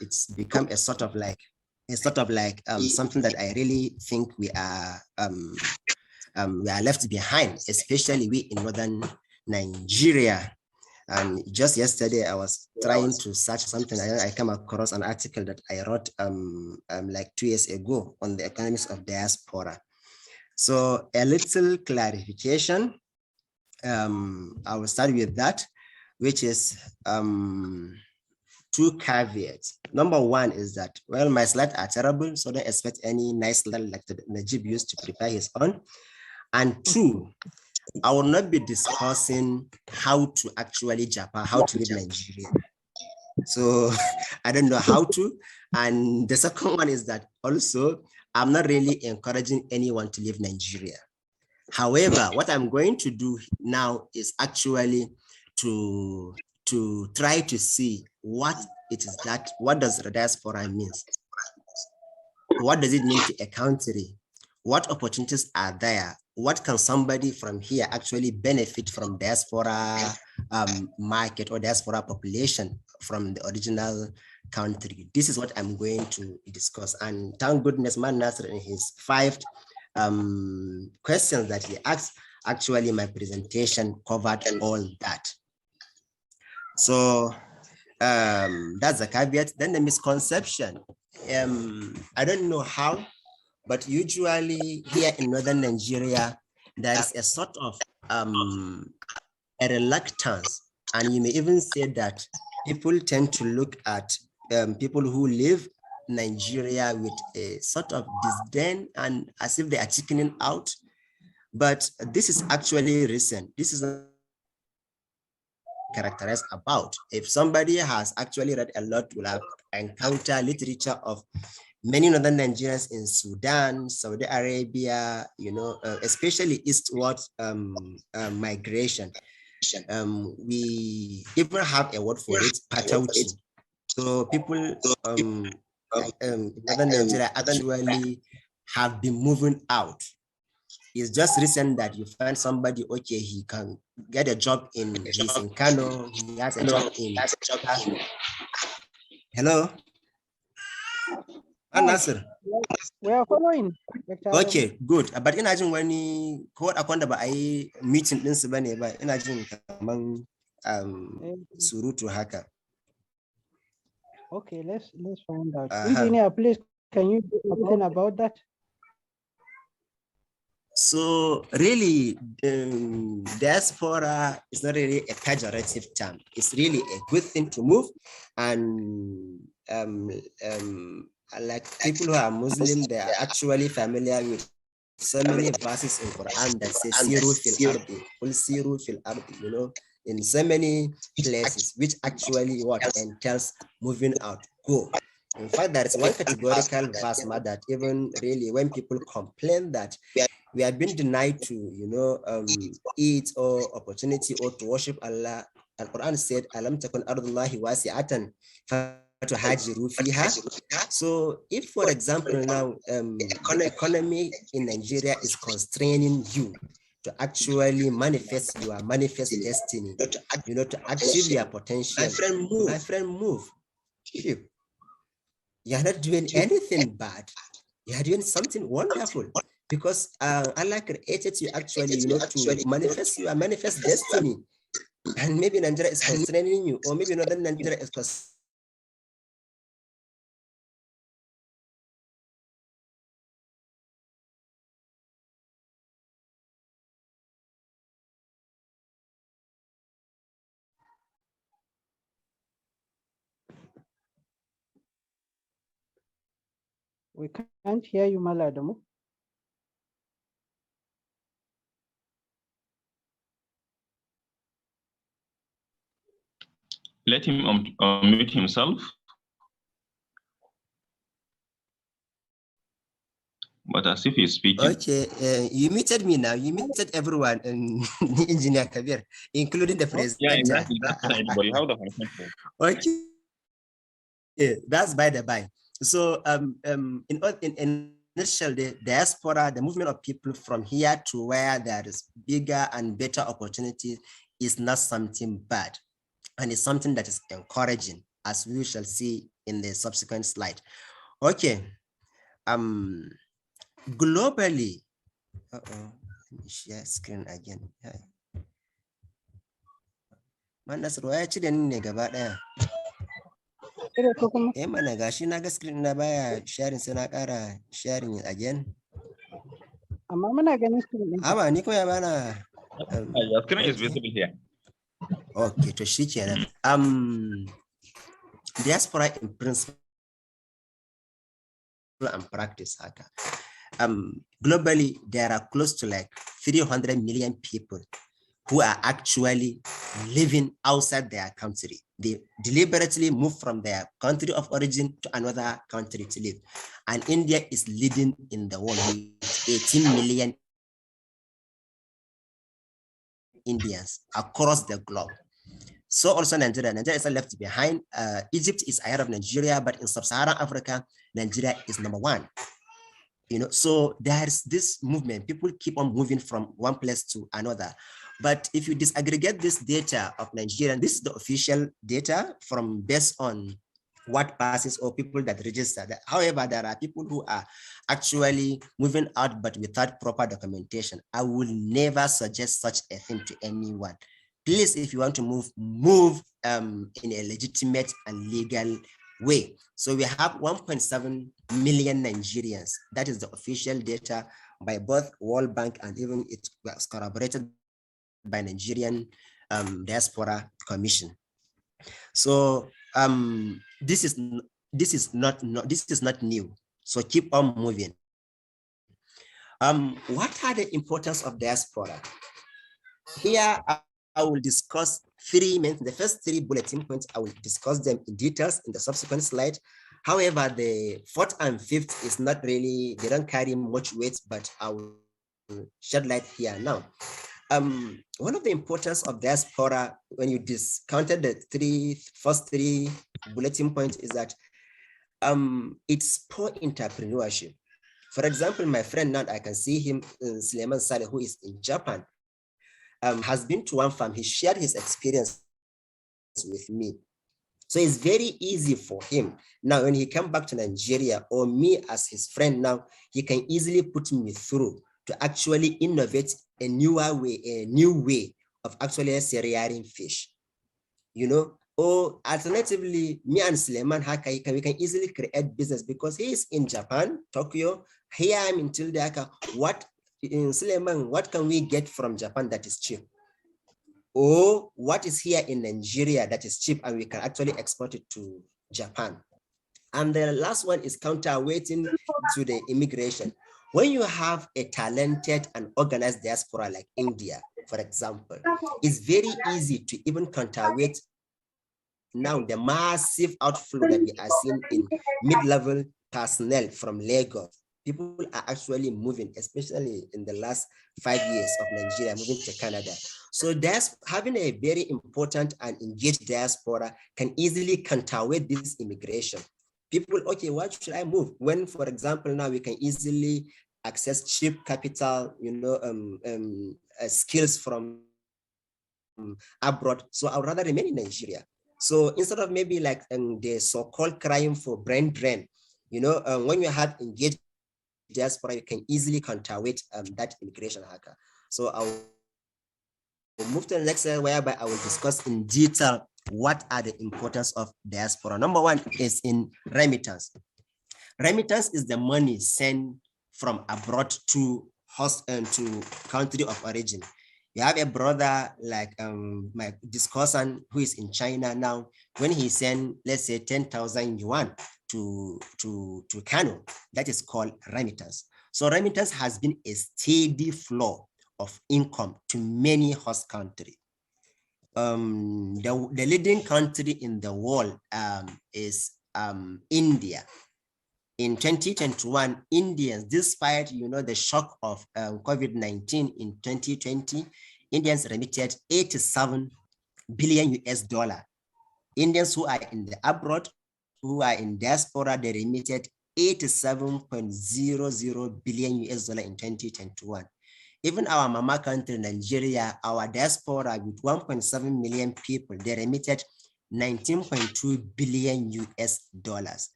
it's become a sort of like something that I really think we are left behind, especially we in northern Nigeria. And just yesterday, I was trying to search something. I came across an article that I wrote like 2 years ago on the economics of diaspora. So a little clarification. I will start with that, which is 2 caveats. Number 1 is that, well, my slides are terrible, so don't expect any nice slide like Najib used to prepare his own. And 2, I will not be discussing how to actually Japan, how to leave Nigeria. So I don't know how to. And the second one is that also, I'm not really encouraging anyone to leave Nigeria. However, what I'm going to do now is actually to try to see what it is that, what does the diaspora mean? What does it mean to a country? What opportunities are there? What can somebody from here actually benefit from diaspora market or diaspora population from the original country? This is what I'm going to discuss. And thank goodness, man, Nasir in his 5 questions that he asked, actually my presentation covered all that. So that's a caveat. Then the misconception. I don't know how, but usually here in northern Nigeria, there is a sort of a reluctance, and you may even say that people tend to look at people who live Nigeria with a sort of disdain and as if they are chickening out. But this is actually recent. This is not characterized about. If somebody has actually read a lot, will have encountered literature of many northern Nigerians in Sudan, Saudi Arabia, you know, especially eastward migration. We even have a word for it, patauchi. So people in northern Nigeria actually have been moving out. It's just recent that you find somebody, okay, he can get a job in, he's in Kano, he has a job in, hello? Nasir. We are following. Okay, good. But imagine when you call a ba a meeting din su bane ba, ina jin kaman surutu haka. Okay, let's find out. Engineer, please, can you do something about that? So really, diaspora is not really a pejorative term. It's really a good thing to move. And like people who are Muslim, they are actually familiar with so many verses in Quran that say siru fil ardi, kul siru fil ardi, you know, in so many places, which actually what entails moving out, go. In fact, there is one categorical verse that even really when people complain that we have been denied to, you know, eat or opportunity or to worship Allah, and Quran said, "Alam takun ardullahi wasi'atan fatuhajiru fiha." So, if, for example, now the economy in Nigeria is constraining you to actually manifest your destiny, you know, to achieve your potential, my friend, move. You are not doing anything bad. You are doing something wonderful. Because Allah created you actually, you know, to manifest your destiny. And maybe Nigeria is constraining you, or maybe northern Nigeria is constraining. We can't hear you, Adamu. Let him unmute himself. But as if he's speaking. Okay, you muted me now. You muted everyone, Engineer Kabir, including the president. Yeah, exactly. That's what I do, but you have the control. Okay, yeah, that's by the by. So, in initial, the diaspora, the movement of people from here to where there is bigger and better opportunities is not something bad, and it's something that is encouraging, as we shall see in the subsequent slide. Okay. Globally, let me share screen again. Nasir, waya ci da ni ne gaba daya. Mana gashi na ga screen na baya sharing, sai na ƙara sharing again. Amma muna ganin screen ɗin. Aba ni kuma ya bana. Your screen is visible here. Okay, to shikenan. Diaspora in principle and practice haka. Globally, there are close to like 300 million people who are actually living outside their country. They deliberately move from their country of origin to another country to live. And India is leading in the world with 18 million Indians across the globe. So also Nigeria is left behind. Egypt is ahead of Nigeria, but in sub-Saharan Africa, Nigeria is number one. You know, so there's this movement. People keep on moving from one place to another. But if you disaggregate this data of Nigeria, this is the official data from based on what passes or people that register. However, there are people who are actually moving out but without proper documentation. I will never suggest such a thing to anyone. Please, if you want to move in a legitimate and legal way. So we have 1.7 million Nigerians. That is the official data by both World Bank, and even it was corroborated by Nigerian Diaspora Commission. So this is not new. So keep on moving. What are the importance of diaspora? Here I will discuss the first three bulletin points. I will discuss them in details in the subsequent slide. However, the fourth and fifth is not really, they don't carry much weight, but I will shed light here now. One of the importance of diaspora, when you discounted the first three bulletin points, is that it's poor entrepreneurship. For example, my friend now, I can see him, Sulayman Saleh, who is in Japan, has been to one farm. He shared his experience with me. So it's very easy for him. Now, when he come back to Nigeria, or me as his friend now, he can easily put me through to actually innovate a new way of actually rearing fish, you know. Or alternatively, me and Sulayman Haka, we can easily create business because he is in Japan, Tokyo. Here I'm in Tilde. Sulayman, what can we get from Japan that is cheap? Or what is here in Nigeria that is cheap and we can actually export it to Japan? And the last one is counterweighting to the immigration. When you have a talented and organized diaspora like India, for example, it's very easy to even counterweight now the massive outflow that we are seeing in mid-level personnel from Lagos. People are actually moving, especially in the last 5 years of Nigeria, moving to Canada. So having a very important and engaged diaspora can easily counterweight this immigration. People, okay, what should I move? When, for example, now we can easily access cheap capital, you know, skills from abroad. So I would rather remain in Nigeria. So instead of maybe like the so-called crying for brain drain, you know, when you have engaged diaspora, you can easily counterweight that immigration hacker. So I will move to the next slide, whereby I will discuss in detail what are the importance of diaspora. Number one is in remittance. Remittance is the money sent from abroad to host and to country of origin. You have a brother like my discussant who is in China now. When he send, let's say, 10,000 yuan to Kano, that is called remittance. So remittance has been a steady flow of income to many host countries. The leading country in the world is India. In 2021, Indians, despite the shock of COVID-19 in 2020, Indians remitted 87 billion US dollar. Indians who are in the abroad, who are in diaspora, they remitted 87.00 billion US dollar in 2021. Even our mama country, Nigeria, our diaspora with 1.7 million people, they remitted 19.2 billion US dollars.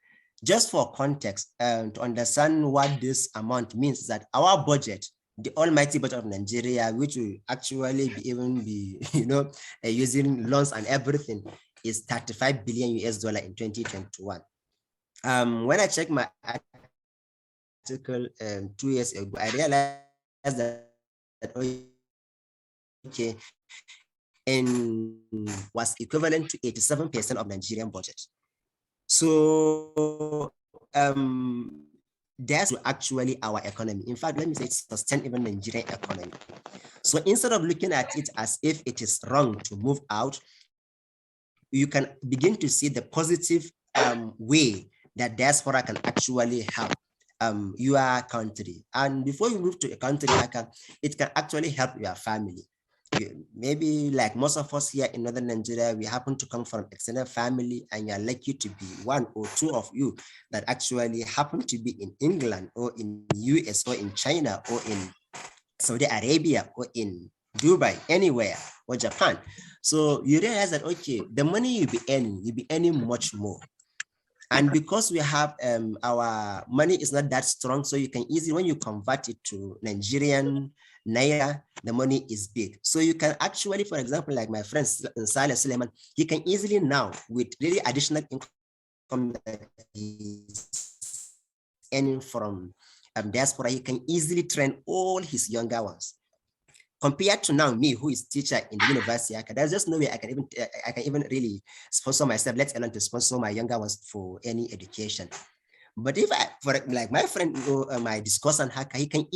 Just for context, to understand what this amount means, that our budget, the almighty budget of Nigeria, which will actually be using loans and everything, is 35 billion US dollar in 2021. When I checked my article 2 years ago, I realized that okay, and was equivalent to 87% of Nigerian budget. So that's actually our economy. In fact, let me say it's sustain even the Nigerian economy. So instead of looking at it as if it is wrong to move out, you can begin to see the positive way that diaspora can actually help your country. And before you move to a country, it can actually help your family. Maybe like most of us here in Northern Nigeria, we happen to come from extended family, and you're lucky to be one or two of you that actually happen to be in England or in US or in China or in Saudi Arabia or in Dubai, anywhere, or Japan. So you realize that, okay, the money you'll be earning much more. And because we have our money is not that strong, so you can easily, when you convert it to Nigerian Naira, the money is big. So you can actually, for example, like my friend Nasir Sulayman, he can easily now, with really additional income that he's earning from diaspora, he can easily train all his younger ones. Compared to now, me who is teacher in the university, there's just no way I can even really sponsor myself, let alone to sponsor my younger ones for any education. But if for like my friend, my discussant hacker, he can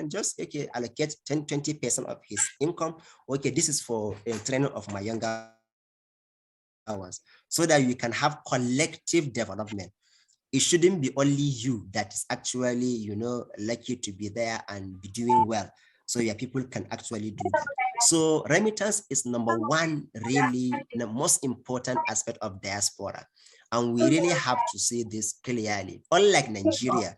just allocate 10-20% of his income. Okay, this is for training of my younger ones, so that we can have collective development. It shouldn't be only you that is actually, lucky to be there and be doing well. So yeah, people can actually do that. So remittance is number one, really the most important aspect of diaspora. And we really have to see this clearly. Unlike Nigeria,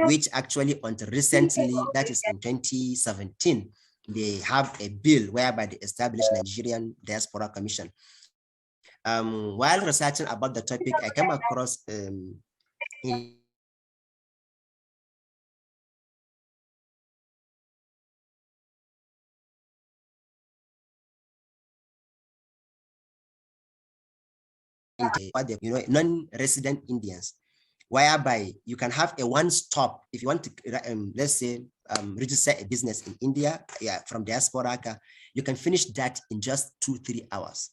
which actually until recently, that is in 2017, they have a bill whereby they established Nigerian Diaspora Commission. While researching about the topic, I came across non-resident Indians, whereby you can have a one-stop if you want to, let's say, register a business in India, from diaspora, you can finish that in just 2-3 hours.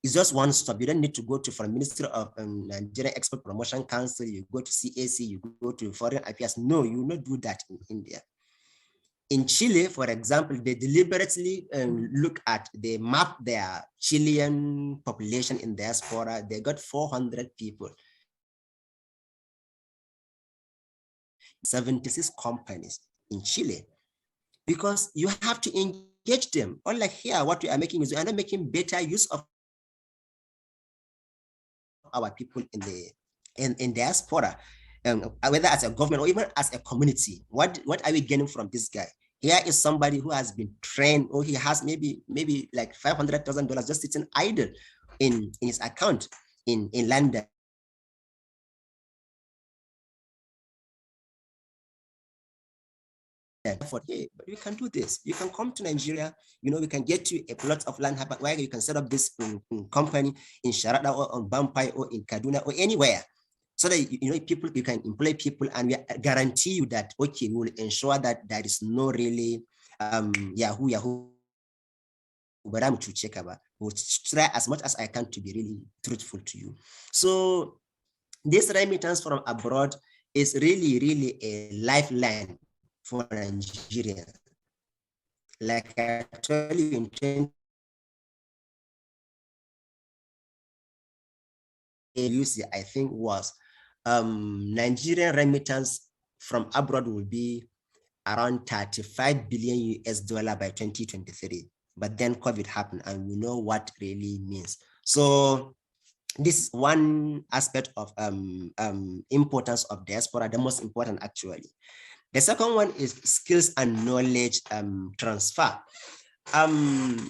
It's just one stop. You don't need to go to from Ministry of Nigerian Export Promotion Council. You go to CAC. You go to Foreign Affairs. No, you will not do that in India. In Chile, for example, they deliberately they map their Chilean population in diaspora. They got 400 people, 76 companies in Chile, because you have to engage them. Unlike here, what we are making is we are not making better use of our people in diaspora, whether as a government or even as a community. What are we getting from this guy? Here is somebody who has been trained, or he has maybe like $500,000 just sitting idle in his account in London. But we can do this. You can come to Nigeria, we can get you a plot of land where you can set up this company in Sharada or on Bampai or in Kaduna or anywhere, so that you can employ people, and we guarantee you that we will ensure that there is no really Yahoo, but I'm to check about. We'll try as much as I can to be really truthful to you. So this remittance from abroad is really a lifeline for Nigeria. Like I told you, in 20 I think was Nigerian remittance from abroad will be around 35 billion US dollar by 2023. But then COVID happened, and we know what really means. So this is one aspect of importance of diaspora, the most important actually. The second one is skills and knowledge transfer.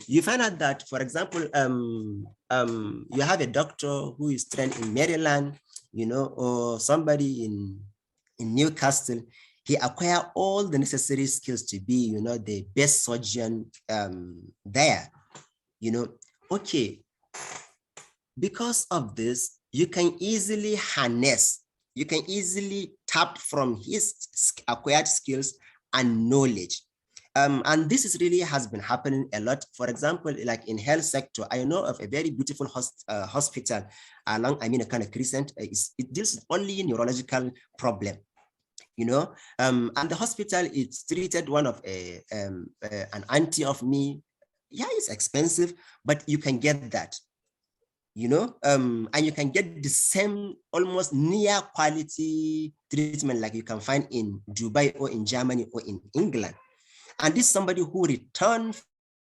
you find out that, for example, you have a doctor who is trained in Maryland, or somebody in Newcastle. He acquire all the necessary skills to be, the best surgeon there. Okay. Because of this, you can easily harness, you can easily tap from his acquired skills and knowledge. And this is really has been happening a lot. For example, like in health sector, I know of a very beautiful hospital along Amina Kana Crescent. It deals with only neurological problem, and the hospital, it's treated one of an auntie of me. Yeah, it's expensive, but you can get that. And you can get the same almost near quality treatment like you can find in Dubai or in Germany or in England. And this is somebody who returned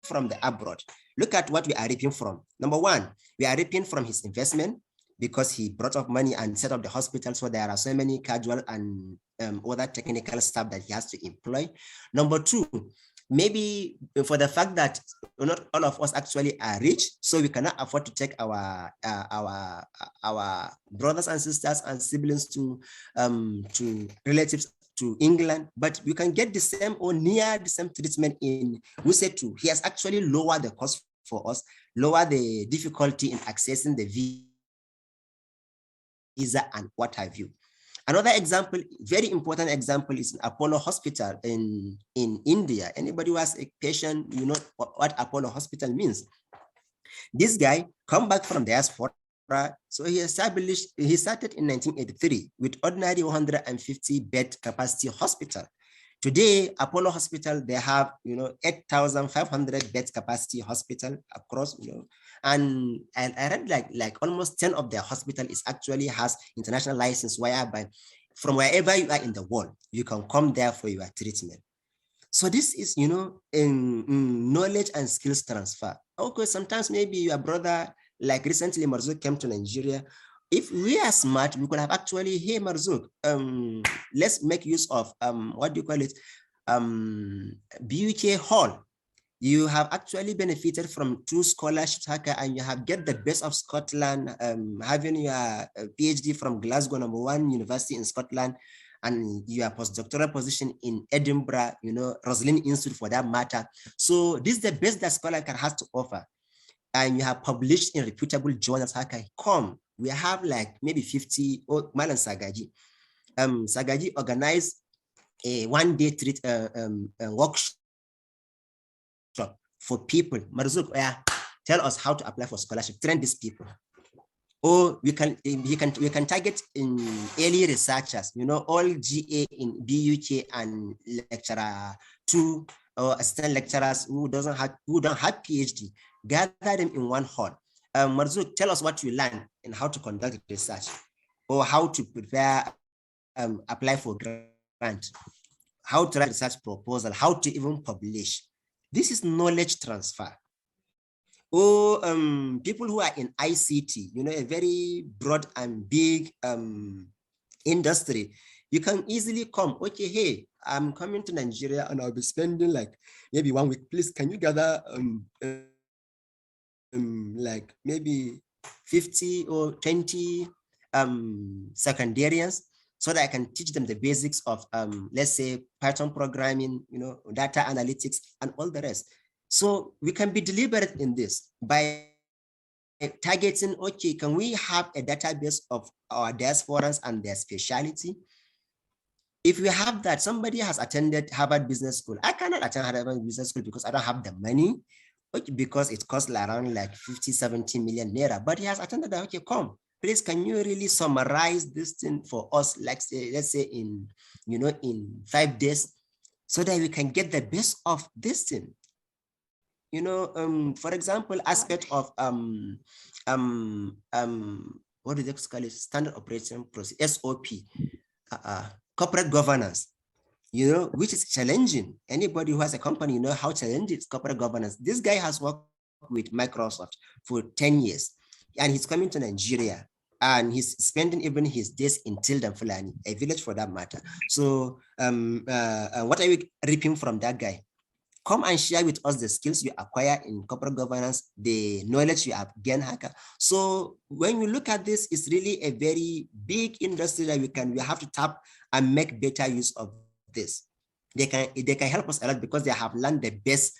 from the abroad. Look at what we are reaping from. Number one, we are reaping from his investment because he brought up money and set up the hospital. So there are so many casual and other technical staff that he has to employ. Number two, maybe for the fact that not all of us actually are rich, so we cannot afford to take our brothers and sisters and siblings to relatives to England, but we can get the same or near the same treatment in Wusetu. He has actually lowered the cost for us, lower the difficulty in accessing the visa and what have you. Another example, very important example, is Apollo Hospital in India. Anybody who has a patient, you know what Apollo Hospital means. This guy come back from diaspora. So he started in 1983 with ordinary 150 bed capacity hospital. Today, Apollo Hospital, they have 8,500 bed capacity hospital across, and I read like almost 10 of their hospital is actually has international license, whereby from wherever you are in the world, you can come there for your treatment. So this is, in knowledge and skills transfer. Okay, sometimes maybe your brother, like recently Marzouk came to Nigeria. If we are smart, we could have actually, hey Marzouk, let's make use of what do you call it? BUK Hall. You have actually benefited from 2 scholarships, and you have get the best of Scotland, having your PhD from Glasgow, #1 university in Scotland, and your postdoctoral position in Edinburgh, Roslin Institute for that matter. So this is the best that Scotland has to offer. And you have published in reputable journals. Come, we have like maybe 50, or Malan Sagagi. Sagagi organized a one-day workshop for people. Marzouk, tell us how to apply for scholarship, train these people. Or we can target in early researchers, all GA in BUK and lecturer 2 or assistant lecturers who don't have PhD, gather them in one hall. Marzouk, tell us what you learned and how to conduct research, or how to prepare, apply for grant, how to write research proposal, how to even publish. This is knowledge transfer. Or people who are in ICT, a very broad and big industry. You can easily come, okay, hey, I'm coming to Nigeria and I'll be spending like maybe 1 week. Please, can you gather like maybe 50 or 20 secondarians, so that I can teach them the basics of, let's say, Python programming, data analytics, and all the rest. So we can be deliberate in this by targeting, okay, can we have a database of our diasporans and their specialty? If we have that, somebody has attended Harvard Business School. I cannot attend Harvard Business School because I don't have the money, because it costs around like 50, 70 million naira, but he has attended that. Okay, come, please, can you really summarize this thing for us, like say, let's say in 5 days, so that we can get the best of this thing. For example, aspect of what do they call it? Standard operating procedure, SOP, corporate governance, which is challenging. Anybody who has a company, how challenging is corporate governance. This guy has worked with Microsoft for 10 years, and he's coming to Nigeria, and he's spending even his days in Tilde and Fulani, a village for that matter. So what are we reaping from that guy? Come and share with us the skills you acquire in corporate governance, the knowledge you have gained, hacker. So when you look at this, it's really a very big industry that we have to tap and make better use of this. They can help us a lot because they have learned the best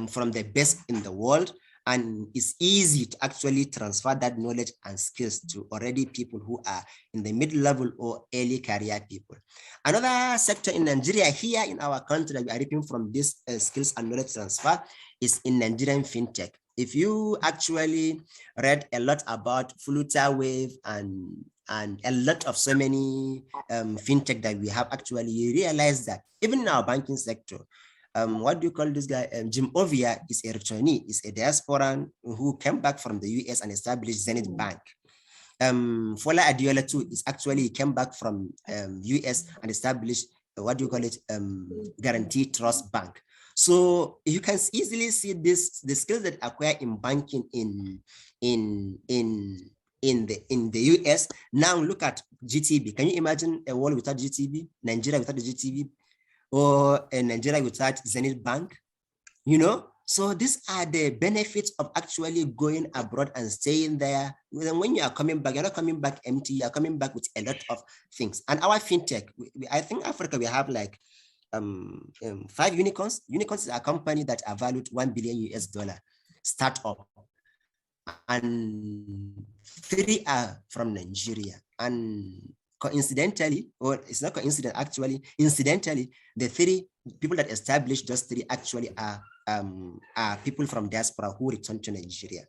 from the best in the world, and it's easy to actually transfer that knowledge and skills to already people who are in the mid-level or early career people. Another sector in Nigeria here in our country that we are reaping from this skills and knowledge transfer is in Nigerian fintech. If you actually read a lot about Flutterwave and a lot of so many fintech that we have, actually, you realize that even in our banking sector, what do you call this guy? Jim Ovia is a returnee, is a diasporan who came back from the US and established Zenith Bank. Fola Adiola too is actually came back from US and established what do you call it? Guarantee Trust Bank. So you can easily see this the skills that acquire in banking in the US. Now look at GTB. Can you imagine a world without GTB? Nigeria without the GTB? Or a Nigeria without Zenith Bank, you know? So these are the benefits of actually going abroad and staying there. When you are coming back, you're not coming back empty, you're coming back with a lot of things. And our fintech, I think Africa, we have like 5 unicorns. Unicorns is a company that are valued $1 billion startup. And 3 are from Nigeria. And coincidentally, or it's not coincident, actually, incidentally, the 3 people that established those 3 actually are people from diaspora who returned to Nigeria.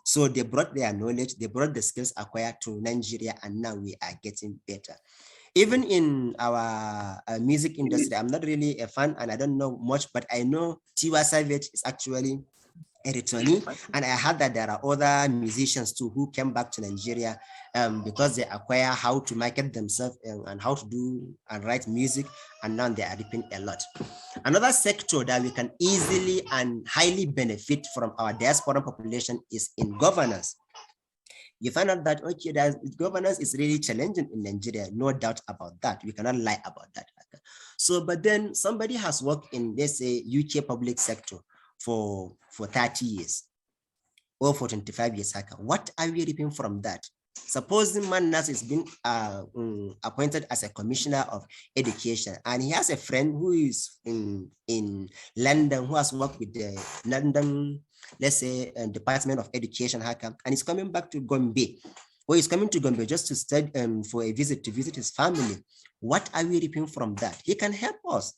So they brought their knowledge, they brought the skills acquired to Nigeria, and now we are getting better. Even in our music industry, I'm not really a fan and I don't know much, but I know Tiwa Savage is actually a returnee, and I heard that there are other musicians too who came back to Nigeria because they acquire how to market themselves and how to do and write music, and now they are reaping a lot. Another sector that we can easily and highly benefit from our diaspora population is in governance. You find out that, okay, governance is really challenging in Nigeria, no doubt about that. We cannot lie about that. So, but then somebody has worked in, let's say, UK public sector for 30 years or for 25 years. What are we reaping from that? Supposing Manas is being appointed as a commissioner of education, and he has a friend who is in London who has worked with the London, let's say, Department of Education, and he's coming back to Gombe, or he's coming to Gombe just to study for a visit to visit his family. What are we reaping from that? He can help us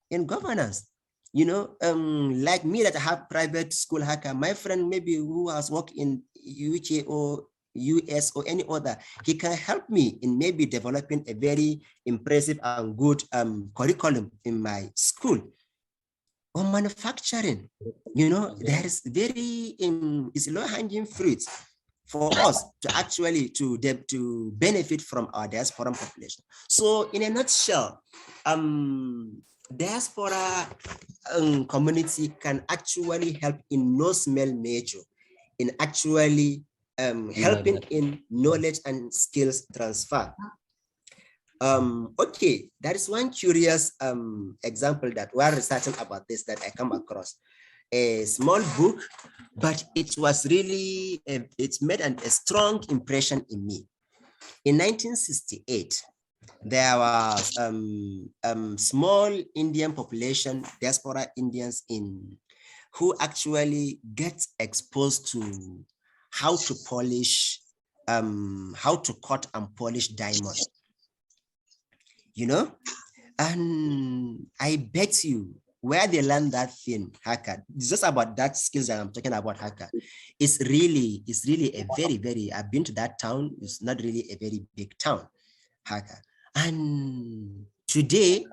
in governance. You know, like me that I have private school, my friend maybe who has worked in UK or US or any other, he can help me in maybe developing a very impressive and good curriculum in my school. Or manufacturing, you know, there is very it's low-hanging fruit for us to actually to benefit from our diaspora population. So in a nutshell, diaspora community can actually help in no small measure in actually helping in knowledge and skills transfer. Okay, that is one curious example that while researching about this that I come across. A small book, but it was really, it's made a strong impression in me. In 1968, there was small Indian population, diaspora Indians who actually get exposed to how to polish, how to cut and polish diamond. You know, and I bet you where they learn that thing, it's just about that skills that I'm talking about, it's really a very, I've been to that town, it's not really a very big town, and today,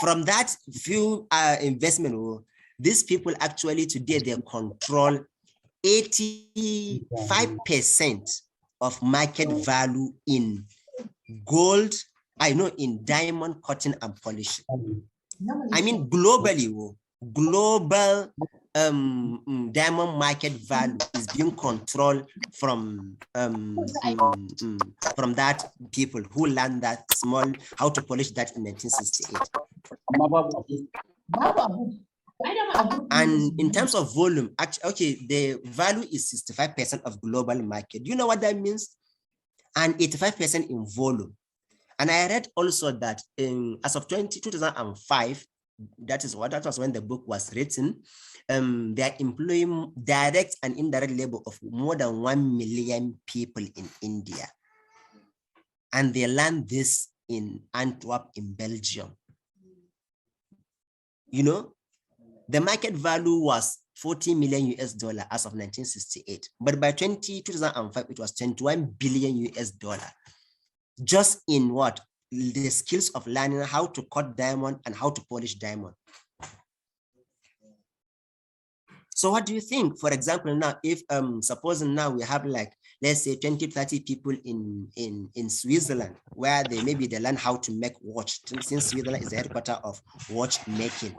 from that few investment, these people actually today, they control 85% of market value in gold, in diamond cutting and polishing. I mean, globally, global diamond market value is being controlled from that people who learned that small how to polish that in 1968. And in terms of volume, actually, okay, the value is 65% of global market. Do you know what that means? And 85% in volume. And I read also that as of 2005, that was when the book was written, they are employing direct and indirect labor of more than 1 million people in India. And they learned this in Antwerp in Belgium. You know, the market value was 40 million US dollar as of 1968. But by 2005, it was 21 billion US dollar. Just in what? The skills of learning how to cut diamond and how to polish diamond. So what do you think? For example, now, if supposing now we have like, let's say 20, 30 people in Switzerland, where they learn how to make watch, since Switzerland is the headquarters of watchmaking.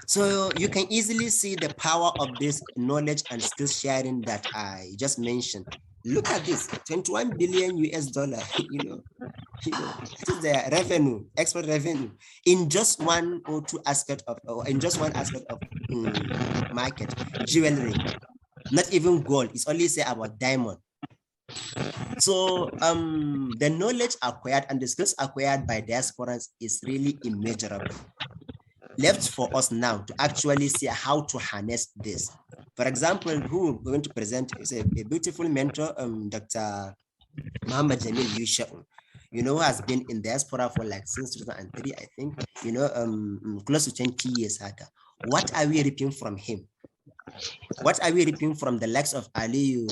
So you can easily see the power of this knowledge and skill sharing that I just mentioned. Look at this, 21 billion US dollar, you know, it is the revenue, export revenue in just one or two aspect of, or in just one aspect of market, jewelry, not even gold. It's only say about diamond. So the knowledge acquired and the skills acquired by diasporans is really immeasurable. Left for us now to actually see how to harness this. For example, who we're going to present is a beautiful mentor, Dr. Muhammad Jamil Yusha, you know, who has been in diaspora for like since 2003, I think, you know, close to 20 years. What are we reaping from him? What are we reaping from the likes of Aliyu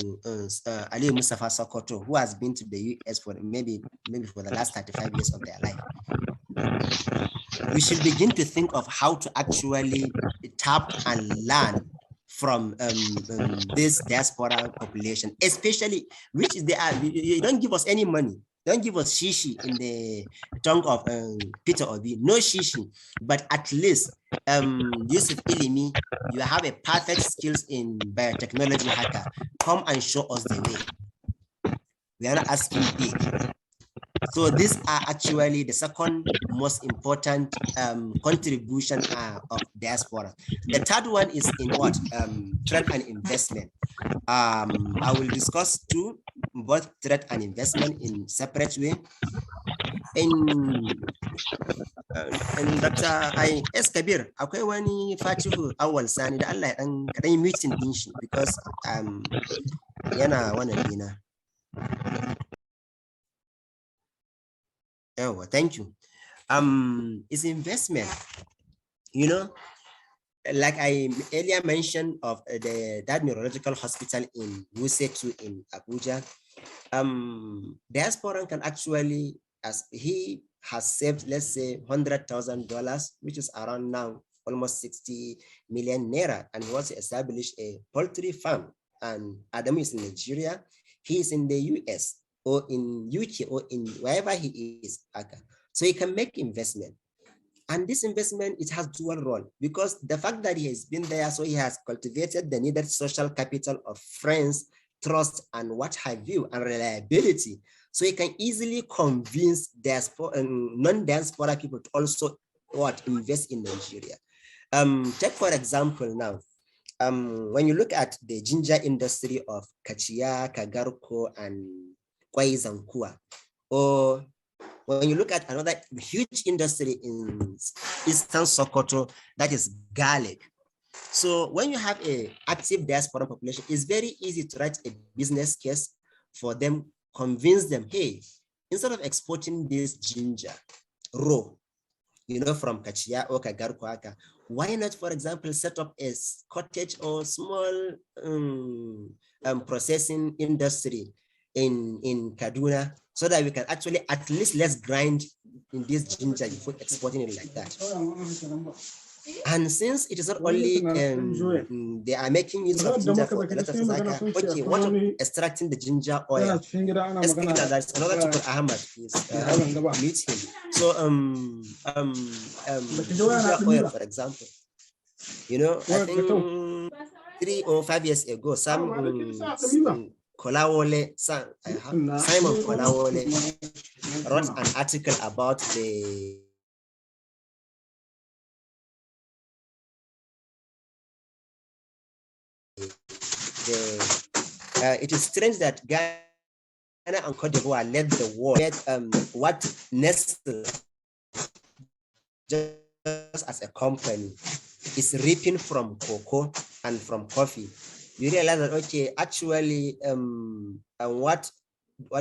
Mustafa Sokoto, who has been to the US for maybe for the last 35 years of their life? We should begin to think of how to actually tap and learn from this diaspora population, especially which they are. You don't give us any money. Don't give us shishi in the tongue of Peter Obi. No shishi, but at least Yusuf Ilimi, you have a perfect skills in biotechnology hacker. Come and show us the way. We are not asking big. So these are actually the second most important contribution of diaspora. The third one is in what? Trade and investment. I will discuss both trade and investment in separate way. And Dr. Kabir, akwai wani Fatihu Awal Sani da Allah dan kadan meeting din shi because yana wannan dina. Oh, thank you. It's investment. You know, like I earlier mentioned of that neurological hospital in Wuse in Abuja. Diaspora can actually, as he has saved, let's say $100,000, which is around now almost 60 million naira, and he wants to establish a poultry farm. And Adamu is in Nigeria, he is in the US or in UK or in wherever he is. So he can make investment. And this investment, it has dual role because the fact that he has been there, so he has cultivated the needed social capital of friends, trust, and what have you, and reliability. So he can easily convince non-diaspora people to also invest in Nigeria. Take for example now, when you look at the ginger industry of Kachia, Kagarko, and Kwaizankua, or when you look at another huge industry in Eastern Sokoto, that is garlic. So when you have an active diaspora population, it's very easy to write a business case for them, convince them, hey, instead of exporting this ginger raw, you know, from Kachia or Kagarko, why not, for example, set up a cottage or small processing industry in Kaduna, so that we can actually at least let's grind in this ginger before exporting it like that. And since it is not only they are making use of ginger for a lot of things, okay, what of extracting the ginger oil? Let's take it as another Tukur Ahmad is meet him. So ginger oil, for example, you know, I think 3 or 5 years ago, some Kolawole, Simon Kolawole wrote an article about the it is strange that Ghana and Cote d'Ivoire led the world. What Nestle, just as a company, is reaping from cocoa and from coffee. You realize that, okay, actually, what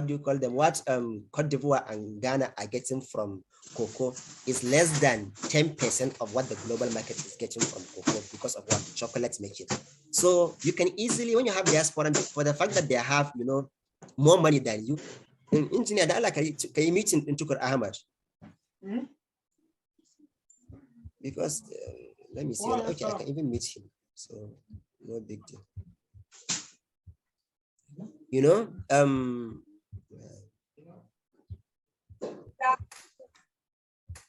do you call them? What Cote d'Ivoire and Ghana are getting from cocoa is less than 10% of what the global market is getting from cocoa, because of what chocolates make it. So you can easily, when you have diaspora, for the fact that they have, you know, more money than you, engineer, can you meet in Tukur Ahmad? Because let me see. Okay, I can even meet him. So no big deal. You know,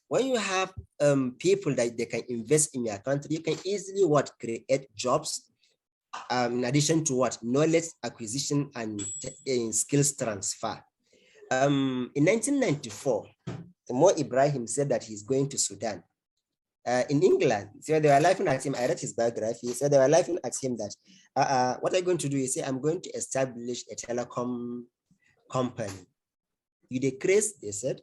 when you have people that they can invest in your country, you can easily create jobs, in addition to knowledge acquisition and skills transfer. In 1994, Mo Ibrahim said that he's going to Sudan. In England, so they were laughing at him. I read his biography. So they were laughing at him that, what are you going to do? He said, I'm going to establish a telecom company. You decrease, they said.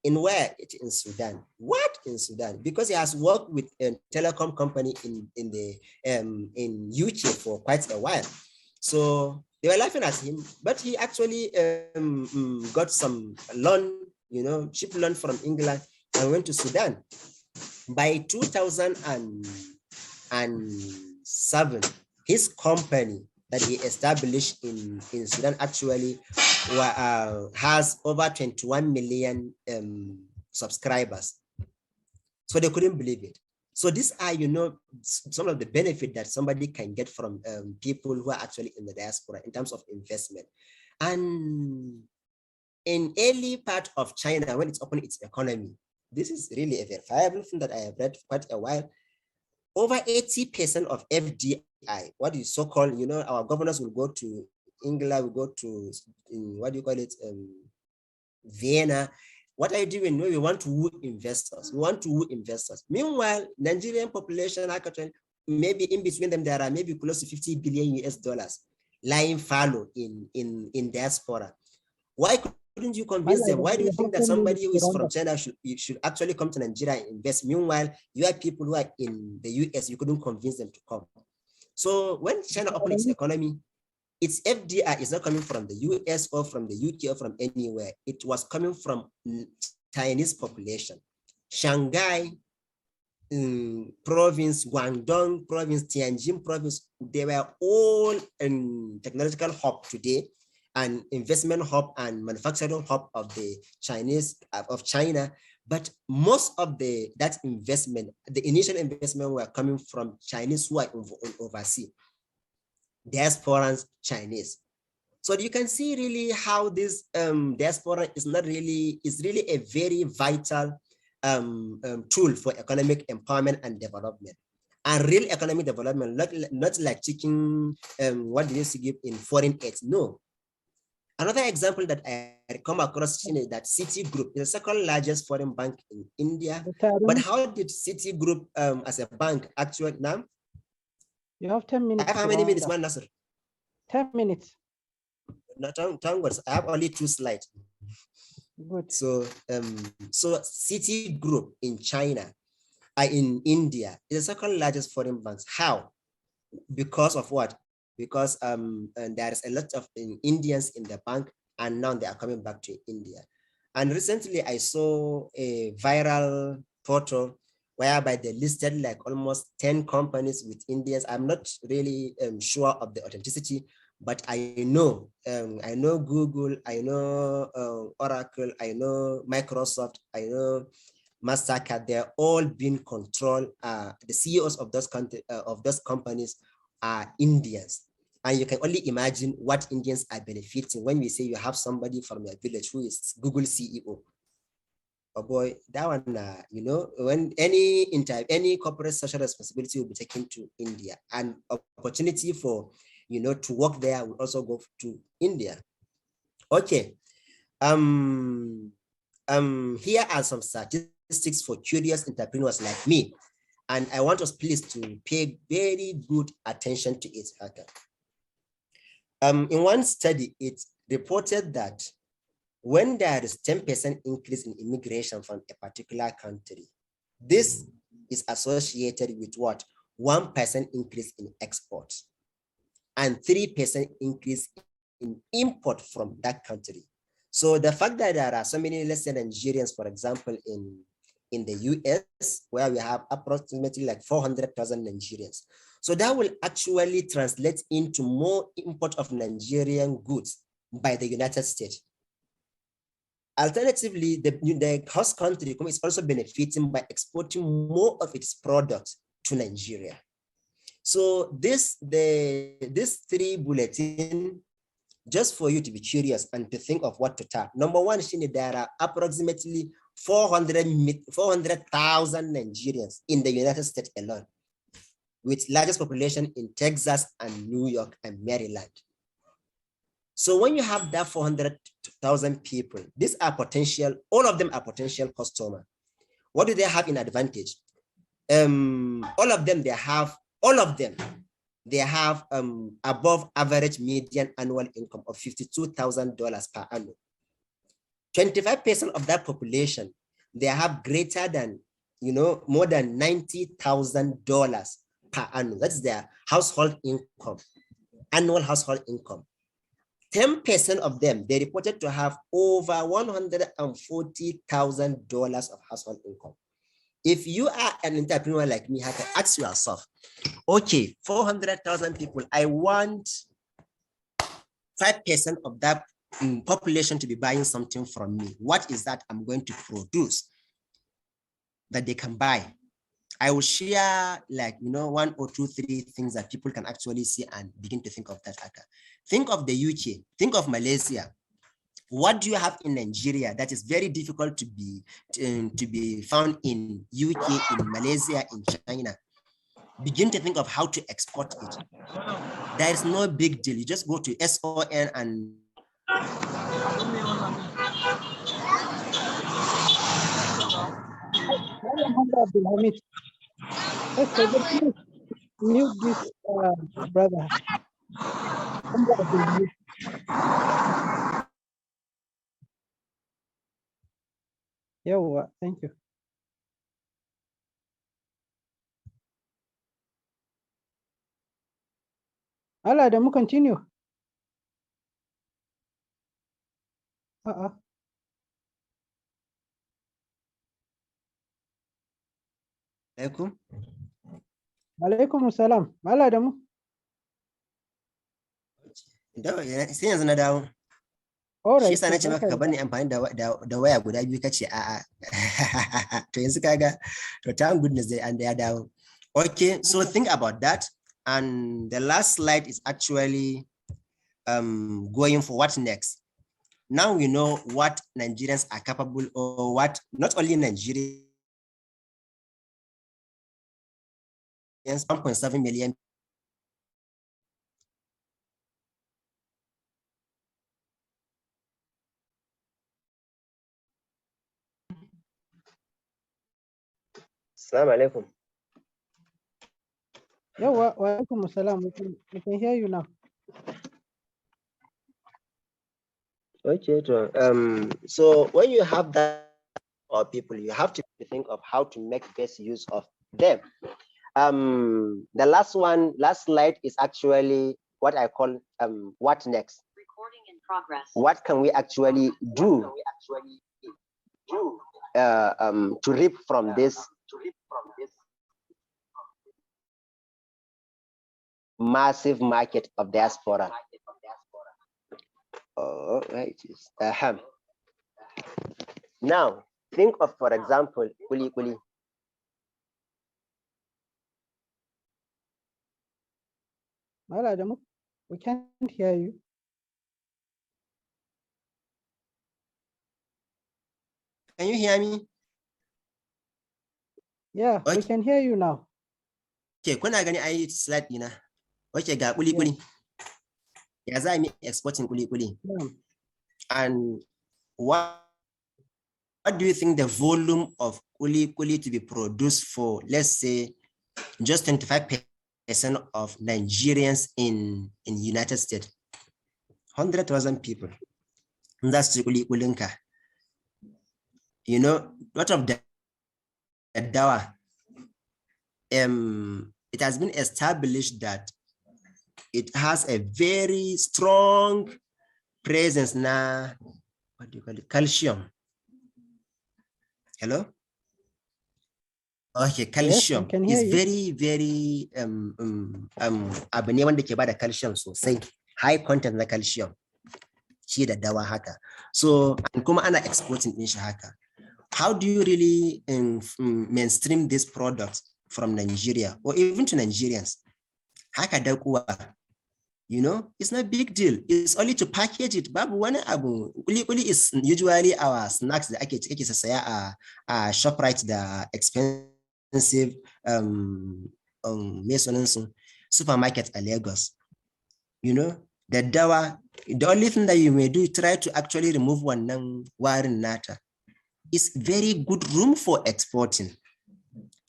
In where? In Sudan. What? In Sudan? Because he has worked with a telecom company in UK for quite a while. So they were laughing at him, but he actually got some loan, you know, cheap loan from England and went to Sudan. By 2007, his company that he established in Sudan actually has over 21 million subscribers. So they couldn't believe it. So these are, you know, some of the benefit that somebody can get from people who are actually in the diaspora in terms of investment. And in early part of China, when it's opening its economy, this is really a verifiable thing that I have read for quite a while. Over 80% of FDI, what is so-called, you know, our governors will go to England, will go to, what do you call it, Vienna. What are you doing? No, we want to woo investors. We want to woo investors. Meanwhile, Nigerian population, maybe in between them, there are maybe close to 50 billion US dollars lying fallow in diaspora. Why couldn't you convince them? Why do you think that somebody who is from China should actually come to Nigeria and invest? Meanwhile, you have people who are in the US, you couldn't convince them to come. So when China opened its economy, its FDI is not coming from the US or from the UK or from anywhere. It was coming from Chinese population. Shanghai province, Guangdong province, Tianjin province, they were all in technological hub today, and investment hub and manufacturing hub of the China. But most of that investment, the initial investment, were coming from Chinese who are overseas, diasporans, Chinese. So you can see really how this diaspora is really a very vital tool for economic empowerment and development, and real economic development, not like taking what do you give in foreign aid. No. Another example that I come across is that Citigroup is the second largest foreign bank in India. But how did Citigroup as a bank actually now? You have 10 minutes. I have how many minutes, man, Nasir? 10 minutes. No, words. I have only 2 slides. Good. So, Citigroup in China, in India, is the second largest foreign bank. How? Because of what? Because and there is a lot of Indians in the bank, and now they are coming back to India. And recently I saw a viral photo whereby they listed like almost 10 companies with Indians. I'm not really sure of the authenticity, but I know Google, I know Oracle, I know Microsoft, I know Mastercard. They're all being controlled. The CEOs of those companies are Indians. And you can only imagine what Indians are benefiting when we say you have somebody from your village who is Google CEO. Oh boy, that one, you know, when any corporate social responsibility will be taken to India, and opportunity for, you know, to work there will also go to India. Okay. Here are some statistics for curious entrepreneurs like me. And I want us please to pay very good attention to it. Okay. In one study, it reported that when there is 10% increase in immigration from a particular country, this is associated with what? 1% increase in exports and 3% increase in import from that country. So the fact that there are so many, let's say Nigerians, for example, in the US, where we have approximately like 400,000 Nigerians. So that will actually translate into more import of Nigerian goods by the United States. Alternatively, the host country is also benefiting by exporting more of its products to Nigeria. So this three bulletin, just for you to be curious and to think of what to tap. Number one, there are approximately 400,000 Nigerians in the United States alone, with largest population in Texas and New York and Maryland. So when you have that 400,000 people, these are potential, all of them are potential customers. What do they have in advantage? All of them, they have above average median annual income of $52,000 per annum. 25% of that population, they have greater than, more than $90,000 per annum. That's their household income, annual household income. 10% of them, they reported to have over $140,000 of household income. If you are an entrepreneur like me, you can ask yourself, okay, 400,000 people, I want 5% of that population to be buying something from me. What is that I'm going to produce that they can buy? I will share like, 1 or 2, 3 things that people can actually see and begin to think of that. Think of the UK, think of Malaysia. What do you have in Nigeria that is very difficult to be found in UK, in Malaysia, in China? Begin to think of how to export it. There is no big deal. You just go to SON and Okay, but please mute this brother. Yeah, thank you. Adamu, continue. Alaikum. Alaikum salam. Adamu. Sai yanzu na dawo. Shi yasa nace maka ka bani amfani da waya guda biyu kace a'a. To yanzu kaga to thank goodness dai and ya dawo. Okay, so think about that. And the last slide is actually going for what next. Now we know what Nigerians are capable of, or what not only Nigerians, 1.7 million. Assalamu alaikum. Yeah, wa alaikum assalam. We can hear you now. Okay, so when you have that or people, you have to think of how to make best use of them. The last slide is actually what I call what next. Recording in progress. What can we actually do to reap from this massive market of diaspora? Oh, right. Now, think of, for example, kuli kuli. Adamu, we can't hear you. Can you hear me? Yeah, okay. We can hear you now. Okay, kuna gani ai slide dina. Okay, ga kuli kuli. Ya za mu exporting kuli kuli. And what do you think the volume of kuli kuli to be produced for, let's say, just 25% of Nigerians in United States. 100,000 people. That's ulinka. You know, lot of the dawa. It has been established that it has a very strong presence na, what do you call it, calcium. Hello? Okay, calcium is very, very abu ne wanda ke bada calcium sosai, high content na calcium. Shi da dawa haka. So, and kuma ana exporting din shi haka. How do you really mainstream this product from Nigeria or even to Nigerians? Haka da kuwa, you know, it's not a big deal. It's only to package it. Babu wani abu. Kuli is usually our snacks da ake saya a ShopRite, the expensive supermarket at Lagos. You know, the dawa, the only thing that you may do, try to actually remove one warin nata. It's very good room for exporting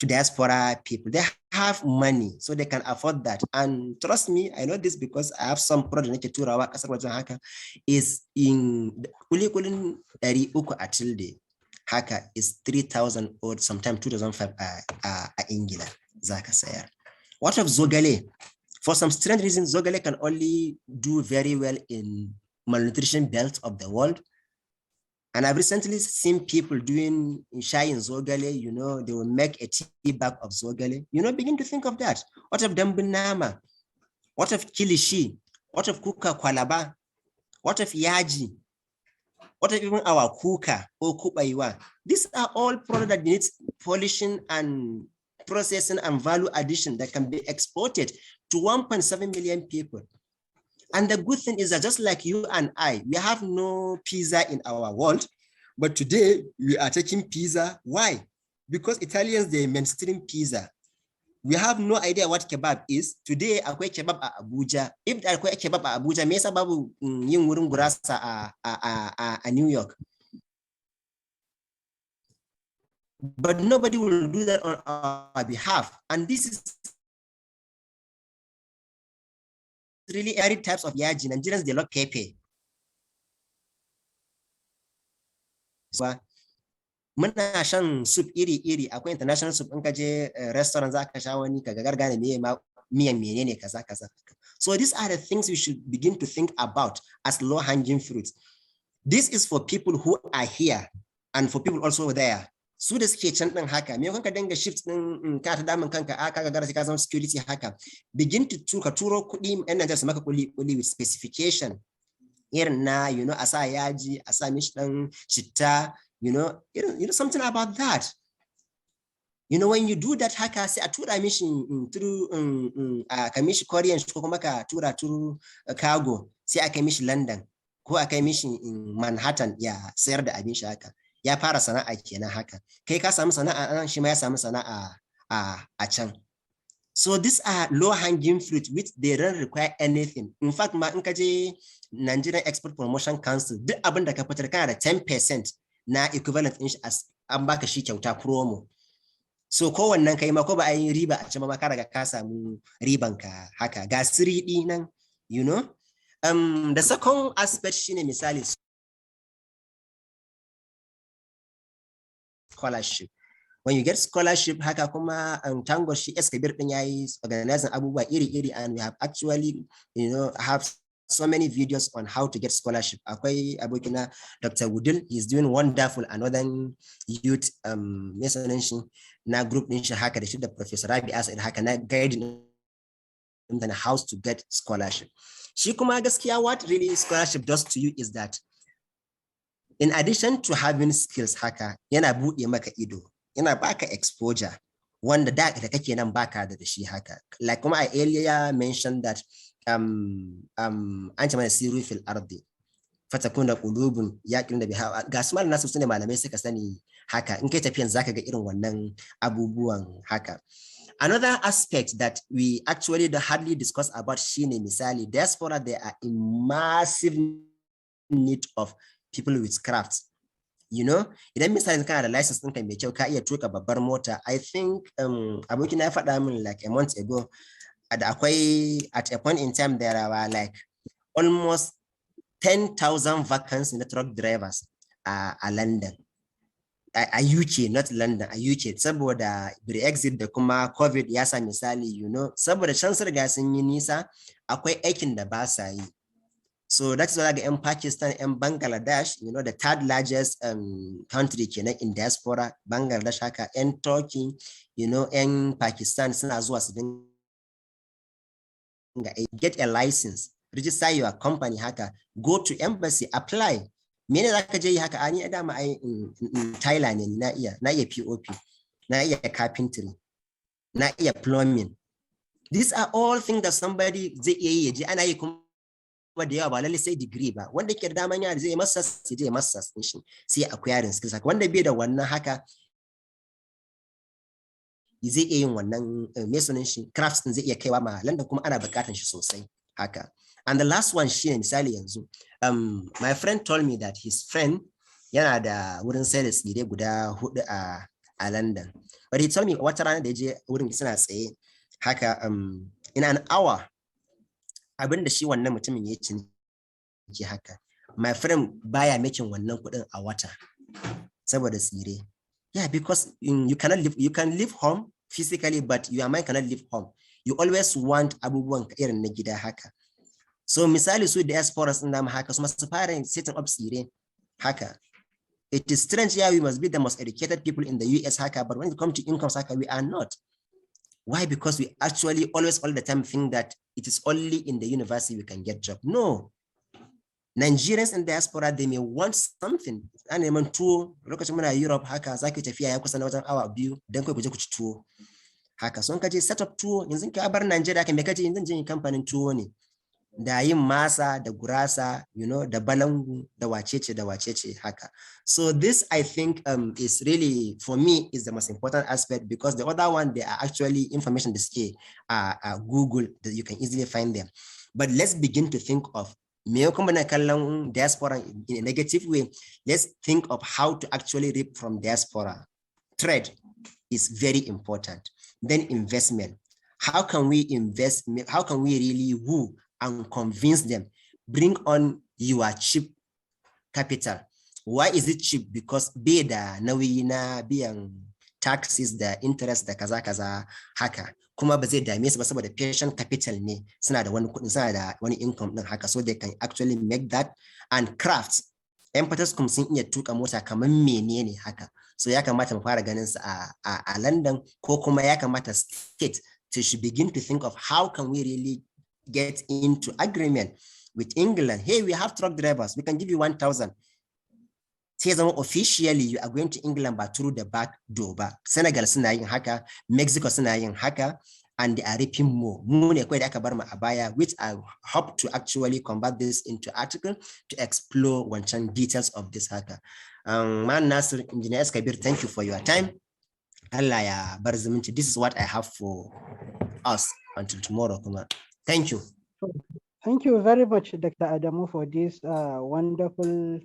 to diaspora people. They have money, so they can afford that. And trust me, I know this because I have some project is in Adamu Tilde. Haka is 3,000 or sometimes 2,005 Ingila zaka sayar. What of Zogale? For some strange reasons, Zogale can only do very well in malnutrition belt of the world. And I've recently seen people doing shai in Zogale, you know, they will make a tea bag of Zogale. You know, begin to think of that. What of Dambunama? What of Kilishi? What of Kuka Kwalaba? What of Yaji? What of even our Kuka or Kupaiwa? These are all products that need polishing and processing and value addition that can be exported to 1.7 million people. And the good thing is that just like you and I, we have no pizza in our world, but today we are taking pizza. Why? Because Italians, they mainstream pizza. We have no idea what kebab is. Today, akwai kebab a Abuja. If akwai kebab a Abuja, me yasa babu yin wurin gurasa a New York? But nobody will do that on our behalf. And this is really every types of yaji. Nigerians, they love pepe. So, muna shan soup iri-iri. Akwai international soup. In ka je restaurant za ka sha wani ka gargane miyan menene kaza kaza. So these are the things we should begin to think about as low-hanging fruits. This is for people who are here and for people also there. Su da suke can din haka, me kanka dinga shift din ka ta damun kanka ka ga sai ka zama security haka. Begin to turo kuɗi ɗan Najeriya su maka kuli with specification. Irin na, you know, asa yaji, asa mishi dan shitta, you know, something about that. You know, when you do that haka, sai a tura mishi through ka mishi Korean ko kuma ka tura through cargo, sai aka mishi London ko aka mishi Manhattan ya sayar da abin shi haka. Ya fara sana'a kenan haka. Kai ka samu sana'a nan, shi ma ya samu sana'a a can. So these are low-hanging fruit which they don't require anything. In fact, ma in ka je Nigerian Export Promotion Council, duk abin da ka fitar kana da 10% na equivalent in shi an baka shi kyauta promo. So kowannan kai ma ko ba a yi riba a can ma ka riga ka samu riban ka haka. Ga siridi nan, you know. The second aspect shine misali scholarship. When you get scholarship, haka kuma tango shi Kabir din yayi organizing abubuwa iri-iri, and we have actually, you know, have so many videos on how to get scholarship. Akwai abokina Dr. Wudil, he's doing wonderful. Another youth na group din shi haka da shi da Professor Rabi Asad haka na guiding them how to get scholarship. Shi kuma gaskiya what really scholarship does to you is that in addition to having skills haka, yana buɗe maka ido, yana baka exposure wanda da kake nan baka da shi haka. Like kuma I earlier mentioned that anti mana siru fil ardi fatakuna qulubun yaqin da biha, ga su nasu sune malamai suka sani haka. In kai tafiyan zaka ga irin wannan abubuwan haka. Another aspect that we actually hardly discuss about shine misali diaspora, they are in massive need of people with crafts. you know, idan misalin kana da license ɗinka mai kyau ka iya tuka babbar mota. I think abokina ya faɗa min like a month ago da akwai at a point in time there were like almost 10,000 vacancies in the truck drivers a London. A UK, not London, a UK, saboda Brexit da kuma COVID ya sa misali, you know, saboda can sun riga sun yi nisa, akwai aikin da ba sa yi. So that's why in Pakistan and Bangladesh, you know, the third largest country in diaspora, Bangladesh haka, and Turkey, you know, and Pakistan suna zuwa su dinga get a license, register your company haka, go to embassy, apply. Mene za ka je yi haka? Ani dama ai Thailand ne na iya POP, na iya carpentry, na iya plumbing. These are all things that somebody zai iya yi je ana yi kuma da yawa ba lalle sai degree ba. Wanda ke da daman yana zai masa sai je masa shi sai acquiring skills haka. Wanda bai da wannan haka zai iya yin wannan mesonin shi crafts din zai iya kaiwa ma London kuma ana bukatan shi sosai haka. And the last one shine misali yanzu my friend told me that his friend yana da wurin sai da tsire guda 4 a London, but he told me wata rana da je wurin suna tsaye haka in an hour abinda shi wannan mutumin ya ciniki haka, my friend baya making wannan kudin a wata saboda tsire. Yeah, because you can live home physically, but your mind cannot live home. You always want abubuwan irin na gida haka. So misali su diaspora sun dama haka su masu fara setting up tsire haka. It is strange, yeah, we must be the most educated people in the US haka, but when it comes to incomes haka, we are not. Why? Because we actually always all the time think that it is only in the university we can get job. No. Nigerians in diaspora, they may want something. An neman tuwo, lokacin muna Europe haka, zaki tafiya ya kusa na wajen awa 2 dan kai ku je ku ci tuwo. Haka, so in ka je set up tuwo, yanzu ka bar Nigeria kan me kace yanzu je kamfanin tuwo ne. Da yin masa, da gurasa, you know, da balangu, da wacece haka. So this I think is really, for me, is the most important aspect, because the other one, they are actually information display, Google, that you can easily find them. But let's begin to think of diaspora in a negative way. Let's think of how to actually reap from diaspora. Trade is very important. Then investment. How can we invest? How can we really woo and convince them? Bring on your cheap capital. Why is it cheap? Because be da nauyi na biyan taxes, the interest, the kaza haka. Kuma ba zai dame su ba saboda patient capital ne, suna da wani kuɗin, suna da wani income din haka, so they can actually make that. And crafts, yan fataskum sun iya tuka mota kamar menene haka, so ya kamata mu fara ganin su a London, ko kuma ya kamata state to should begin to think of how can we really get into agreement with England. Hey, we have truck drivers, we can give you 1,000. Officially you are going to England but through the back door. Senegal suna yin haka, Mexico suna yin haka, and they are reaping more. Which I hope to actually convert this into article to explore one details of this haka. Man Nasir, Engineer Kabir, thank you for your time. Allah ya bar zumunci. This is what I have for us until tomorrow. Thank you. Thank you very much, Dr. Adamu, for this wonderful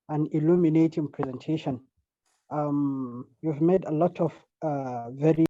and illuminating presentation. You've made a lot of very